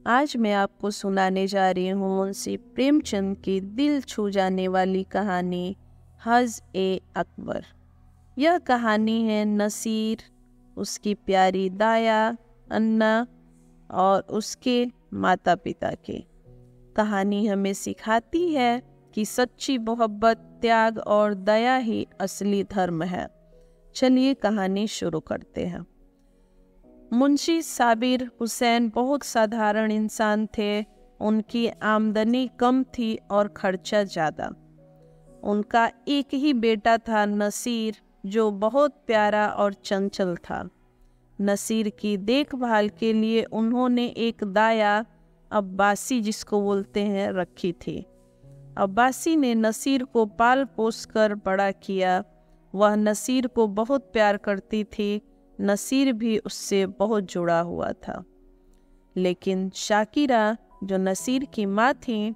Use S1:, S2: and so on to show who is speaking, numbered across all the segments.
S1: आज मैं आपको सुनाने जा रही हूँ मुंशी प्रेमचंद की दिल छू जाने वाली कहानी हज-ए-अकबर। यह कहानी है नसीर, उसकी प्यारी दाया, अन्ना और उसके माता पिता की। कहानी हमें सिखाती है कि सच्ची मोहब्बत, त्याग और दया ही असली धर्म है। चलिए कहानी शुरू करते हैं। मुंशी साबिर हुसैन बहुत साधारण इंसान थे। उनकी आमदनी कम थी और खर्चा ज़्यादा। उनका एक ही बेटा था नसीर, जो बहुत प्यारा और चंचल था। नसीर की देखभाल के लिए उन्होंने एक दाया, अब्बासी जिसको बोलते हैं, रखी थी। अब्बासी ने नसीर को पाल पोस कर बड़ा किया। वह नसीर को बहुत प्यार करती थी। नसीर भी उससे बहुत जुड़ा हुआ था। लेकिन शाकिरा, जो नसीर की माँ थी,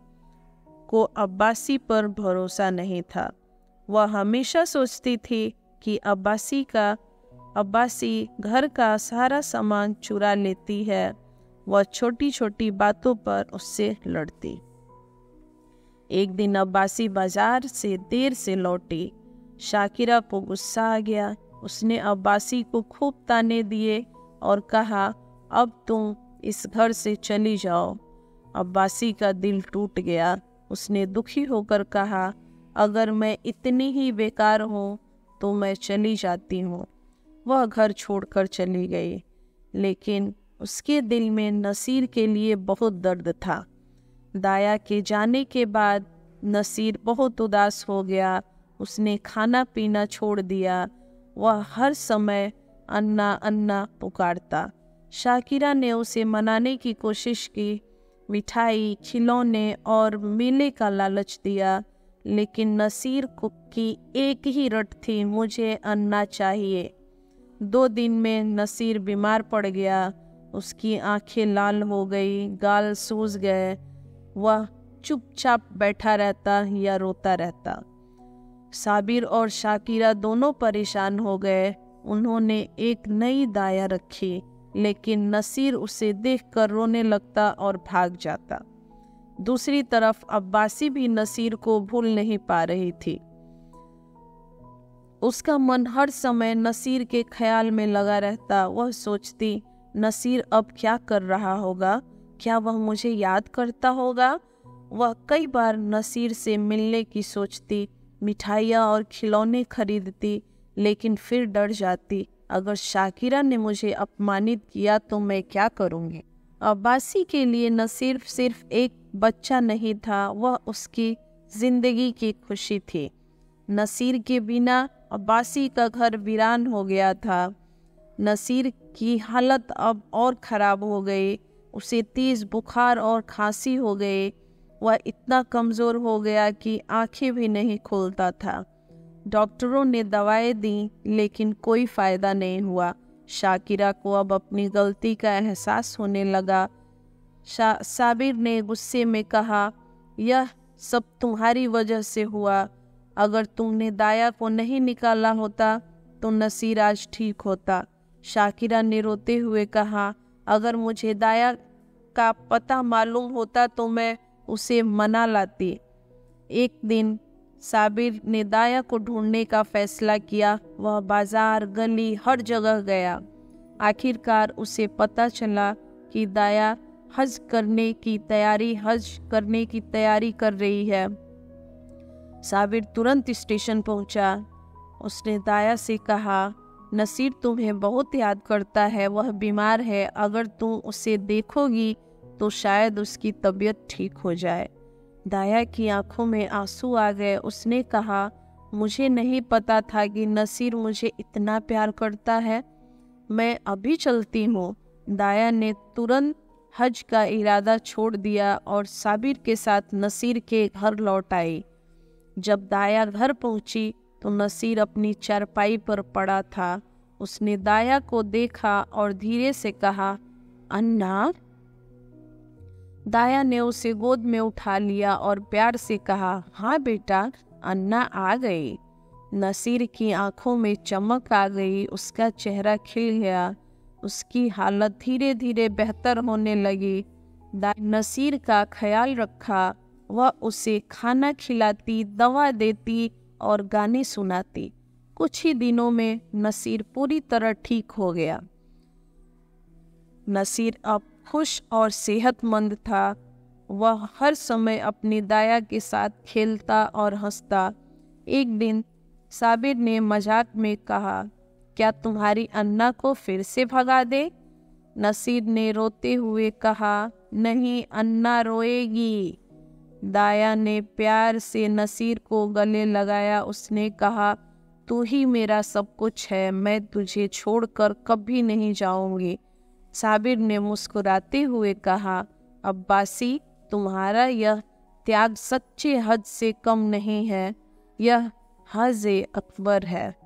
S1: को अब्बासी पर भरोसा नहीं था। वह हमेशा सोचती थी कि अब्बासी घर का सारा सामान चुरा लेती है। वह छोटी छोटी बातों पर उससे लड़ती। एक दिन अब्बासी बाजार से देर से लौटी। शाकिरा को गुस्सा आ गया। उसने अब्बासी को खूब ताने दिए और कहा, अब तुम इस घर से चली जाओ। अब्बासी का दिल टूट गया। उसने दुखी होकर कहा, अगर मैं इतनी ही बेकार हूँ तो मैं चली जाती हूँ। वह घर छोड़कर चली गई। लेकिन उसके दिल में नसीर के लिए बहुत दर्द था। दाया के जाने के बाद नसीर बहुत उदास हो गया। उसने खाना पीना छोड़ दिया। वह हर समय अन्ना अन्ना पुकारता। शाकिरा ने उसे मनाने की कोशिश की। मिठाई, खिलौने और मेले का लालच दिया। लेकिन नसीर की एक ही रट थी, मुझे अन्ना चाहिए। 2 दिन में नसीर बीमार पड़ गया। उसकी आंखें लाल हो गई, गाल सूज गए। वह चुपचाप बैठा रहता या रोता रहता। साबिर और शाकिरा दोनों परेशान हो गए। उन्होंने एक नई दाया रखी, लेकिन नसीर उसे देखकर रोने लगता और भाग जाता। दूसरी तरफ अब्बासी भी नसीर को भूल नहीं पा रही थी। उसका मन हर समय नसीर के ख्याल में लगा रहता। वह सोचती, नसीर अब क्या कर रहा होगा? क्या वह मुझे याद करता होगा? वह कई बार नसीर से मिलने की सोचती, मिठाइयाँ और खिलौने खरीदती, लेकिन फिर डर जाती, अगर शाकिरा ने मुझे अपमानित किया तो मैं क्या करूँगी? अब्बासी के लिए नसीर सिर्फ एक बच्चा नहीं था, वह उसकी जिंदगी की खुशी थी। नसीर के बिना अब्बासी का घर वीरान हो गया था। नसीर की हालत अब और ख़राब हो गई। उसे तेज़ बुखार और खांसी हो गई। वह इतना कमज़ोर हो गया कि आंखें भी नहीं खोलता था। डॉक्टरों ने दवाएं दी, लेकिन कोई फ़ायदा नहीं हुआ। शाकिरा को अब अपनी गलती का एहसास होने लगा। साबिर ने गुस्से में कहा, यह सब तुम्हारी वजह से हुआ। अगर तुमने दाया को नहीं निकाला होता तो नसीर आज ठीक होता। शाकिरा ने रोते हुए कहा, अगर मुझे दाया का पता मालूम होता तो मैं उसे मना लाती। एक दिन साबिर ने दाया को ढूंढने का फैसला किया। वह बाजार, गली, हर जगह गया। आखिरकार उसे पता चला कि दाया हज करने की तैयारी कर रही है। साबिर तुरंत स्टेशन पहुंचा। उसने दाया से कहा, नसीर तुम्हें बहुत याद करता है, वह बीमार है। अगर तुम उसे देखोगी तो शायद उसकी तबीयत ठीक हो जाए। दाया की आंखों में आंसू आ गए। उसने कहा, मुझे नहीं पता था कि नसीर मुझे इतना प्यार करता है। मैं अभी चलती हूँ। दाया ने तुरंत हज का इरादा छोड़ दिया और साबिर के साथ नसीर के घर लौट आई। जब दाया घर पहुंची तो नसीर अपनी चारपाई पर पड़ा था। उसने दाया को देखा और धीरे से कहा, अन्ना। दाया ने उसे गोद में उठा लिया और प्यार से कहा, हाँ बेटा, अन्ना आ गई। नसीर की आंखों में चमक आ गई। उसका चेहरा खिल गया। उसकी हालत धीरे धीरे बेहतर होने लगी। नसीर का ख्याल रखा। वह उसे खाना खिलाती, दवा देती और गाने सुनाती। कुछ ही दिनों में नसीर पूरी तरह ठीक हो गया। नसीर अब खुश और सेहतमंद था। वह हर समय अपनी दाया के साथ खेलता और हंसता। एक दिन साबिर ने मजाक में कहा, क्या तुम्हारी अन्ना को फिर से भगा दे? नसीर ने रोते हुए कहा, नहीं, अन्ना रोएगी। दाया ने प्यार से नसीर को गले लगाया। उसने कहा, तू ही मेरा सब कुछ है, मैं तुझे छोड़कर कभी नहीं जाऊंगी। साबिर ने मुस्कुराते हुए कहा, अब्बासी, तुम्हारा यह त्याग सच्चे हज से कम नहीं है, यह हज-ए-अकबर है।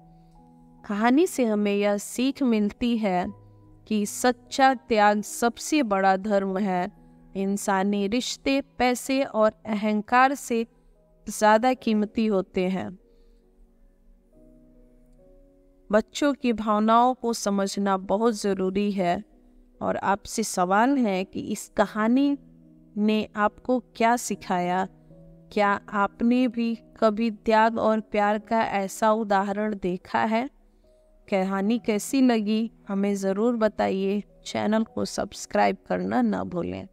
S1: कहानी से हमें यह सीख मिलती है कि सच्चा त्याग सबसे बड़ा धर्म है। इंसानी रिश्ते पैसे और अहंकार से ज़्यादा कीमती होते हैं। बच्चों की भावनाओं को समझना बहुत ज़रूरी है। और आपसे सवाल है कि इस कहानी ने आपको क्या सिखाया? क्या आपने भी कभी त्याग और प्यार का ऐसा उदाहरण देखा है? कहानी कैसी लगी हमें ज़रूर बताइए। चैनल को सब्सक्राइब करना ना भूलें।